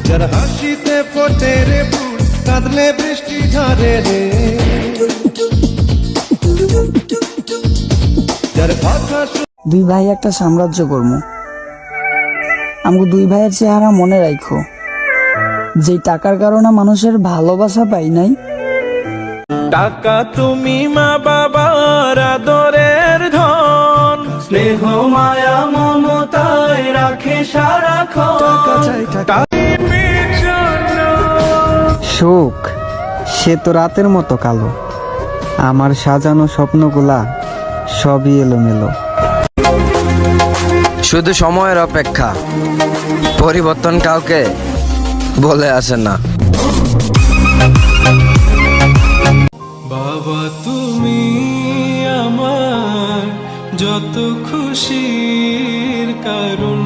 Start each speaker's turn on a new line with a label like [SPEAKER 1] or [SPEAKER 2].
[SPEAKER 1] যার হাসিতে ফোটে রে ফুল, কাঁদলে বৃষ্টি ঝরে রে। যার কথা
[SPEAKER 2] দুই ভাই একটা সাম্রাজ্য কর্ম, আমগো দুই ভাইয়ের চেহারা মনে রাখো। যেই টাকার কারণে মানুষের ভালোবাসা পাই নাই,
[SPEAKER 3] টাকা তুমি মা বাবার আদরের ধন, স্নেহ মায়া মমতায় রাখে সারাক্ষণ।
[SPEAKER 4] সুখ সে তো রাতের মতো কালো, আমার সাজানো স্বপ্নগুলা সবই এলোমেলো।
[SPEAKER 5] শুধু সময়ের অপেক্ষা, পরিবর্তন কাউকে বলে আসে না।
[SPEAKER 3] বাবা তুমি আমার যত খুশির কারণ।